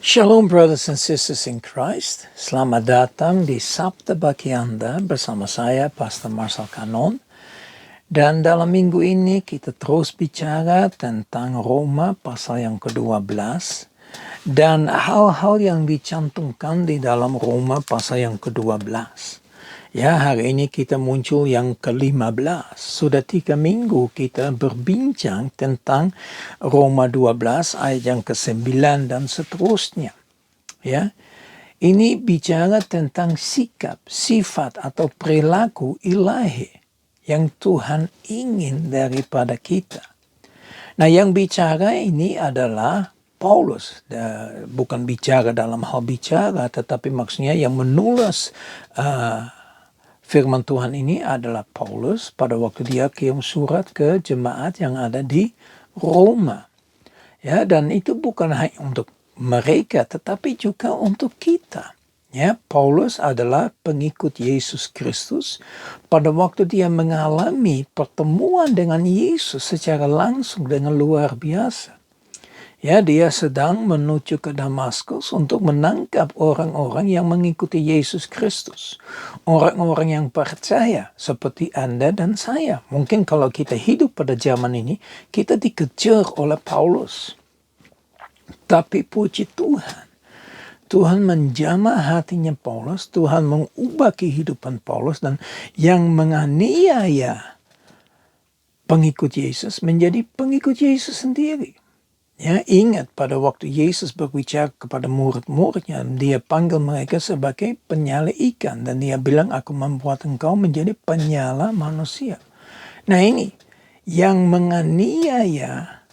Shalom brothers and sisters in Christ. Selamat datang di Sabda Bagi Anda bersama saya Pastor Marcel Kanon. Dan dalam minggu ini kita terus bicara tentang Roma pasal yang ke-12 dan hal-hal yang dicantumkan di dalam Roma pasal yang ke-12. Ya, hari ini kita muncul yang ke-15. Sudah 3 minggu kita berbincang tentang Roma 12 ayat yang ke-9 dan seterusnya. Ya, ini bicara tentang sikap, sifat atau perilaku ilahi yang Tuhan ingin daripada kita. Nah, yang bicara ini adalah Paulus, bukan bicara dalam hal bicara, tetapi maksudnya yang menulis firman Tuhan ini adalah Paulus pada waktu dia kirim surat ke jemaat yang ada di Roma. Ya, dan itu bukan hanya untuk mereka, tetapi juga untuk kita. Ya, Paulus adalah pengikut Yesus Kristus. Pada waktu dia mengalami pertemuan dengan Yesus secara langsung dengan luar biasa. Ya, dia sedang menuju ke Damaskus untuk menangkap orang-orang yang mengikuti Yesus Kristus. Orang-orang yang percaya seperti Anda dan saya. Mungkin kalau kita hidup pada zaman ini, kita dikejar oleh Paulus. Tapi puji Tuhan, Tuhan menjamah hatinya Paulus, Tuhan mengubah kehidupan Paulus, dan yang menganiaya pengikut Yesus menjadi pengikut Yesus sendiri. Ya, ingat pada waktu Yesus berbicara kepada murid-muridnya, dia panggil mereka sebagai penyala ikan. Dan dia bilang, aku membuat engkau menjadi penyala manusia. Nah ini, yang menganiaya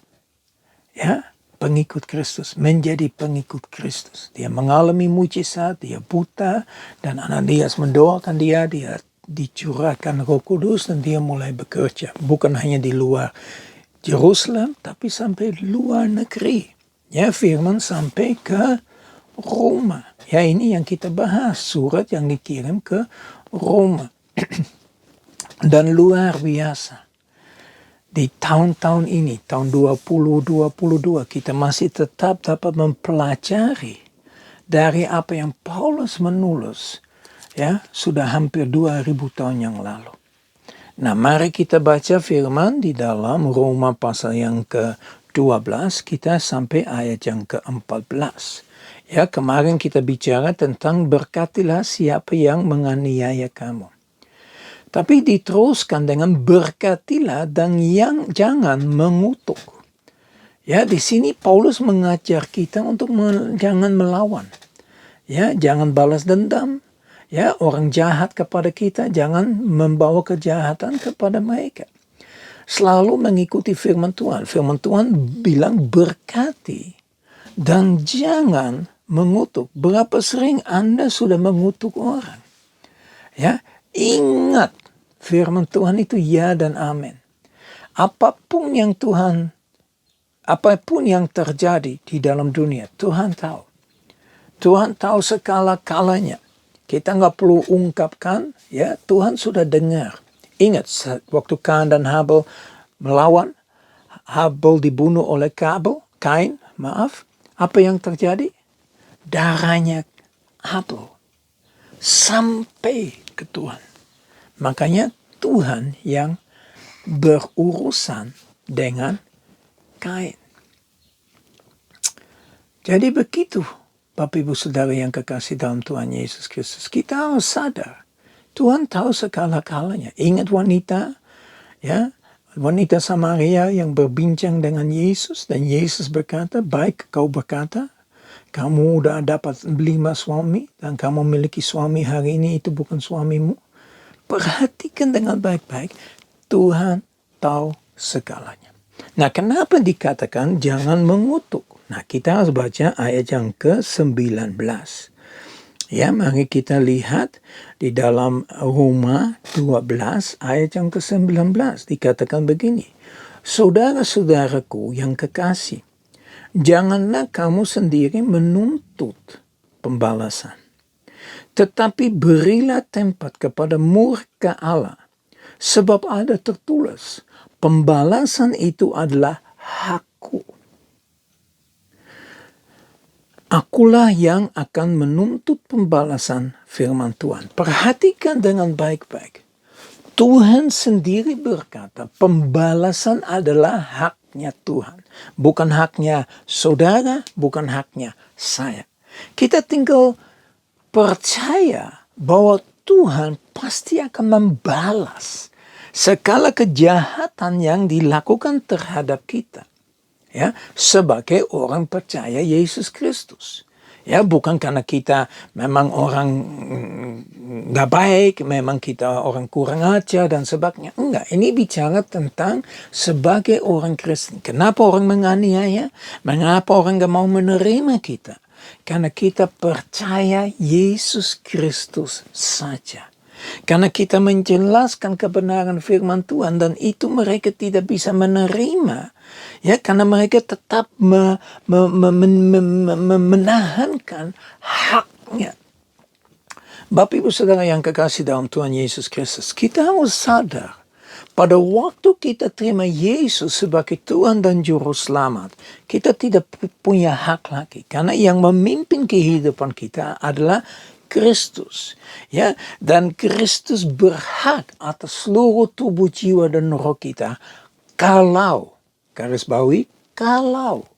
ya pengikut Kristus, menjadi pengikut Kristus. Dia mengalami mujizat, dia buta, dan Ananias mendoakan dia dicurahkan Roh Kudus, dan dia mulai bekerja. Bukan hanya di luar Yerusalem, tapi sampai luar negeri. Ya, firman sampai ke Roma. Ya, ini yang kita bahas, surat yang dikirim ke Roma. Dan luar biasa. Di tahun-tahun ini, tahun 2022, kita masih tetap dapat mempelajari dari apa yang Paulus menulis. Ya, sudah hampir 2000 tahun yang lalu. Nah, mari kita baca firman di dalam Roma pasal yang ke-12, kita sampai ayat yang ke-14. Ya, kemarin kita bicara tentang berkatilah siapa yang menganiaya kamu. Tapi diteruskan dengan berkatilah dan yang jangan mengutuk. Ya, di sini Paulus mengajar kita untuk jangan melawan. Ya, jangan balas dendam. Ya, orang jahat kepada kita, jangan membawa kejahatan kepada mereka. Selalu mengikuti firman Tuhan. Firman Tuhan bilang berkati dan jangan mengutuk. Berapa sering Anda sudah mengutuk orang? Ya, ingat firman Tuhan itu ya dan amin. Apapun yang terjadi di dalam dunia, Tuhan tahu. Tuhan tahu sekala-kalanya. Kita nggak perlu ungkapkan, ya, Tuhan sudah dengar. Ingat, waktu Kain dan Habel melawan, Habel dibunuh oleh Kain, apa yang terjadi? Darahnya Habel sampai ke Tuhan. Makanya Tuhan yang berurusan dengan Kain. Jadi begitu, Bapak Ibu Saudara yang kekasih dalam Tuhan Yesus Kristus, kita harus sadar, Tuhan tahu segala-galanya. Ingat wanita, ya, wanita Samaria yang berbincang dengan Yesus, dan Yesus berkata, baik kau berkata, kamu udah dapat 5 suami, dan kamu memiliki suami hari ini, itu bukan suamimu. Perhatikan dengan baik-baik, Tuhan tahu segalanya. Nah, kenapa dikatakan jangan mengutuk? Nah, kita harus baca ayat yang ke-19. Ya, mari kita lihat di dalam Roma 12 ayat yang ke-19. Dikatakan begini, saudara-saudaraku yang kekasih, janganlah kamu sendiri menuntut pembalasan. Tetapi berilah tempat kepada murka Allah. Sebab ada tertulis, pembalasan itu adalah hakku. Akulah yang akan menuntut pembalasan firman Tuhan. Perhatikan dengan baik-baik. Tuhan sendiri berkata, pembalasan adalah haknya Tuhan. Bukan haknya saudara, bukan haknya saya. Kita tinggal percaya bahwa Tuhan pasti akan membalas segala kejahatan yang dilakukan terhadap kita. Ya, sebagai orang percaya Yesus Kristus. Ya, bukan karena kita memang orang nggak baik, memang kita orang kurang ajar dan sebagainya. Enggak, ini bicara tentang sebagai orang Kristen. Kenapa orang menganiaya? Mengapa orang nggak mau menerima kita? Karena kita percaya Yesus Kristus saja. Karena kita menjelaskan kebenaran firman Tuhan dan itu mereka tidak bisa menerima. Ya, karena mereka tetap menahankan haknya. Bapak Ibu Saudara yang kekasih dalam Tuhan Yesus Kristus, kita harus sadar pada waktu kita terima Yesus sebagai Tuhan dan Juru Selamat, kita tidak punya hak lagi. Karena yang memimpin kehidupan kita adalah Kristus, ya, dan Kristus berhak atas seluruh tubuh, jiwa, dan roh kita kalau, garis bawahi, kalau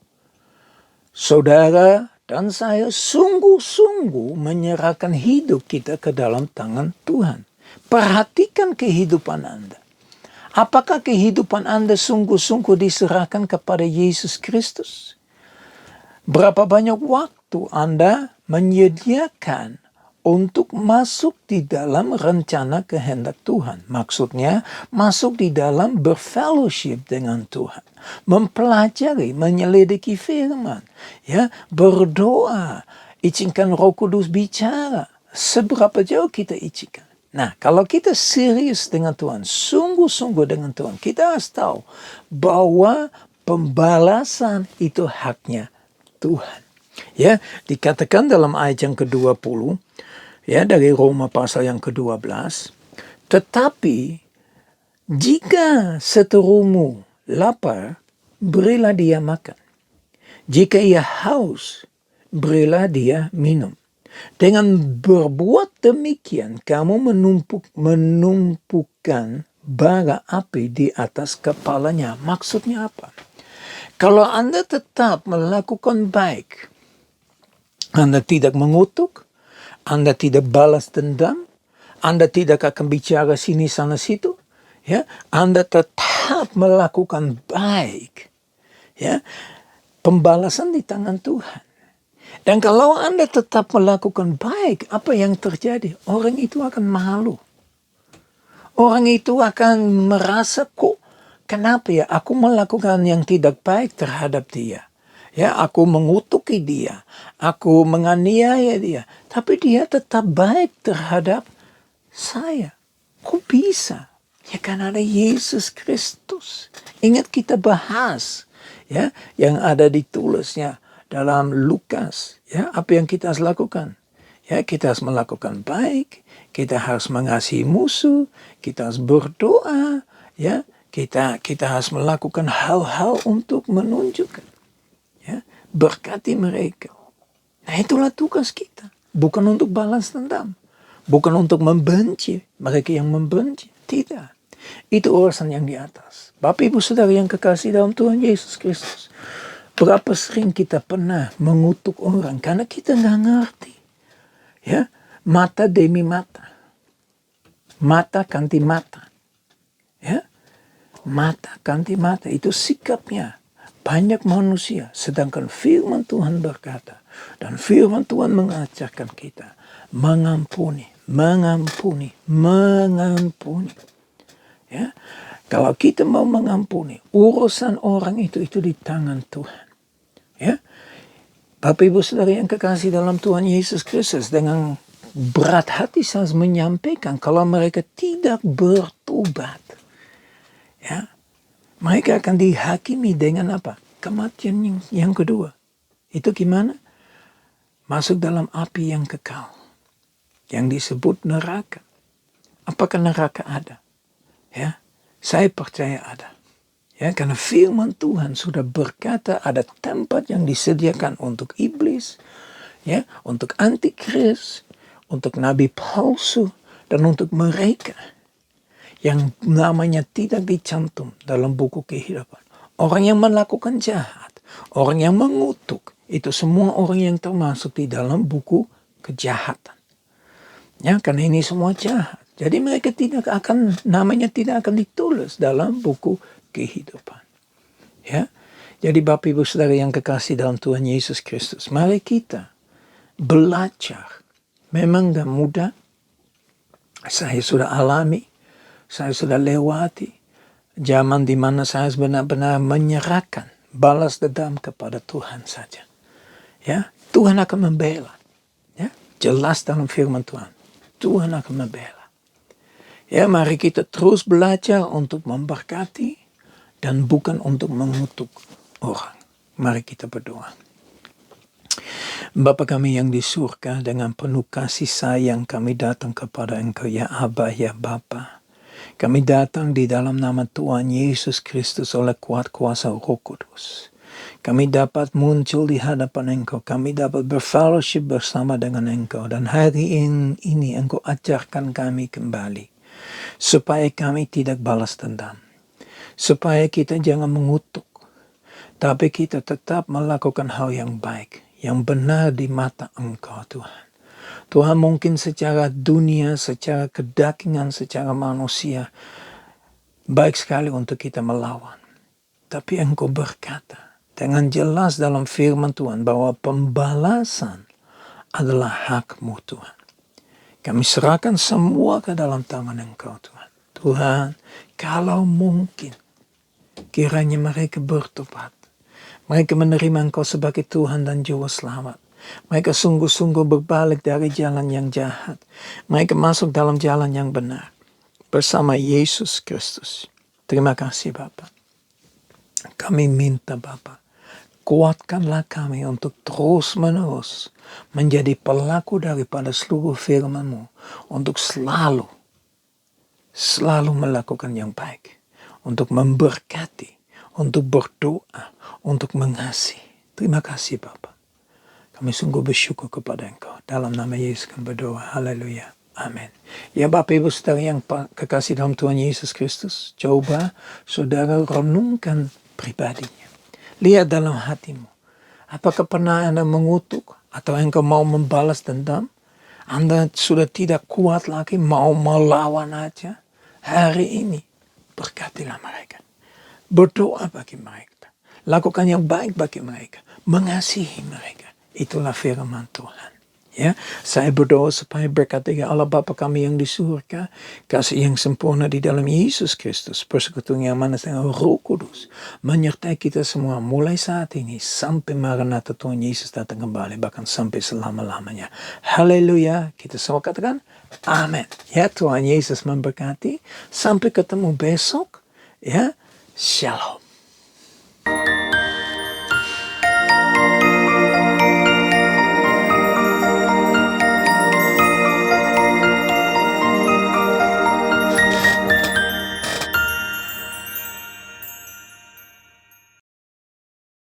saudara dan saya sungguh-sungguh menyerahkan hidup kita ke dalam tangan Tuhan. Perhatikan kehidupan Anda. Apakah kehidupan Anda sungguh-sungguh diserahkan kepada Yesus Kristus? Berapa banyak waktu Anda menyediakan untuk masuk di dalam rencana kehendak Tuhan. Maksudnya, masuk di dalam berfellowship dengan Tuhan. Mempelajari, menyelidiki firman. Ya, berdoa, izinkan Roh Kudus bicara. Seberapa jauh kita izinkan. Nah, kalau kita serius dengan Tuhan, sungguh-sungguh dengan Tuhan, kita harus tahu bahwa pembalasan itu haknya Tuhan. Ya, dikatakan dalam ayat yang ke-20, ya, dari Roma pasal yang ke-12, tetapi jika seterumu lapar, berilah dia makan. Jika ia haus, berilah dia minum. Dengan berbuat demikian, kamu menumpukan bara api di atas kepalanya. Maksudnya apa? Kalau Anda tetap melakukan baik, Anda tidak mengutuk, Anda tidak balas dendam, Anda tidak akan bicara sini sana situ, ya, Anda tetap melakukan baik, ya, pembalasan di tangan Tuhan. Dan kalau Anda tetap melakukan baik, apa yang terjadi? Orang itu akan malu. Orang itu akan merasa, kok kenapa ya aku melakukan yang tidak baik terhadap dia. Ya, aku mengutuki dia, aku menganiaya dia, tapi dia tetap baik terhadap saya. Kok bisa? Ya, karena ada Yesus Kristus. Ingat kita bahas, ya, yang ada ditulisnya dalam Lukas, ya, apa yang kita harus lakukan? Ya, kita harus melakukan baik, kita harus mengasihi musuh, kita harus berdoa, ya, kita harus melakukan hal-hal untuk menunjukkan, ya, berkati mereka. Nah, itulah tugas kita, bukan untuk balas dendam, bukan untuk membenci mereka yang membenci, tidak. Itu urusan yang di atas. Bapak Ibu Saudara yang kekasih dalam Tuhan Yesus Kristus, berapa sering kita pernah mengutuk orang karena kita nggak ngerti. Ya, mata demi mata. Mata ganti mata. Ya, mata ganti mata. Itu sikapnya banyak manusia. Sedangkan firman Tuhan berkata. Dan firman Tuhan mengajarkan kita. Mengampuni, mengampuni, mengampuni. Ya, kalau kita mau mengampuni, urusan orang itu di tangan Tuhan. Ya, Bapak Ibu Saudara yang kekasih dalam Tuhan Yesus Kristus, dengan berat hati saya menyampaikan kalau mereka tidak bertobat, ya, mereka akan dihakimi dengan apa? Kematian yang kedua. Itu gimana? Masuk dalam api yang kekal, yang disebut neraka. Apakah neraka ada? Ya, saya percaya ada. Ya, karena firman Tuhan sudah berkata ada tempat yang disediakan untuk iblis, ya, untuk antikris, untuk nabi palsu, dan untuk mereka yang namanya tidak dicantum dalam buku kehidupan. Orang yang melakukan jahat, orang yang mengutuk, itu semua orang yang termasuk di dalam buku kejahatan. Ya, karena ini semua jahat. Jadi mereka namanya tidak akan ditulis dalam buku kehidupan. Ya, jadi Bapak Ibu Saudara yang kekasih dalam Tuhan Yesus Kristus, mari kita belajar. Memang gak mudah. Saya sudah alami, saya sudah lewati zaman di mana saya benar-benar menyerahkan balas dendam kepada Tuhan saja. Ya, Tuhan akan membela. Ya, jelas dalam firman Tuhan, Tuhan akan membela. Ya, mari kita terus belajar untuk memberkati dan bukan untuk mengutuk orang. Mari kita berdoa. Bapa kami yang di surga, dengan penuh kasih sayang kami datang kepada Engkau, ya Abba, ya Bapa. Kami datang di dalam nama Tuhan Yesus Kristus oleh kuat kuasa Roh Kudus. Kami dapat muncul di hadapan Engkau. Kami dapat berfellowship bersama dengan Engkau. Dan hari ini Engkau ajarkan kami kembali, supaya kami tidak balas dendam. Supaya kita jangan mengutuk, tapi kita tetap melakukan hal yang baik, yang benar di mata Engkau, Tuhan. Tuhan, mungkin secara dunia, secara kedagingan, secara manusia, baik sekali untuk kita melawan. Tapi Engkau berkata dengan jelas dalam firman Tuhan bahwa pembalasan adalah hak-Mu, Tuhan. Kami serahkan semua ke dalam tangan Engkau, Tuhan. Tuhan, kalau mungkin kiranya mereka bertobat. Mereka menerima Engkau sebagai Tuhan dan Juru Selamat. Mereka sungguh-sungguh berbalik dari jalan yang jahat. Mereka masuk dalam jalan yang benar bersama Yesus Kristus. Terima kasih Bapa. Kami minta Bapa, kuatkanlah kami untuk terus-menerus menjadi pelaku daripada seluruh firman-Mu, untuk selalu melakukan yang baik, untuk memberkati, untuk berdoa, untuk mengasihi. Terima kasih Bapa. Kami sungguh bersyukur kepada Engkau. Dalam nama Yesus kami berdoa. Haleluya. Amin. Ya Bapak Ibu Saudara yang kekasih dalam Tuhan Yesus Kristus, coba saudara renungkan pribadinya. Lihat dalam hatimu. Apakah pernah Anda mengutuk atau engkau mau membalas dendam? Anda sudah tidak kuat lagi, mau melawan aja. Hari ini berkatilah mereka. Berdoa bagi mereka. Lakukan yang baik bagi mereka. Mengasihi mereka. Itulah firman Tuhan. Ya, saya berdoa supaya berkat dari Allah Bapa kami yang di surga, kasih yang sempurna di dalam Yesus Kristus, persekutuan yang manis dengan Roh Kudus, menyertai kita semua mulai saat ini sampai Maranatha Tuhan Yesus datang kembali, bahkan sampai selama-lamanya. Haleluya. Kita semua katakan amin. Ya, Tuhan Yesus memberkati. Sampai ketemu besok. Ya, shalom.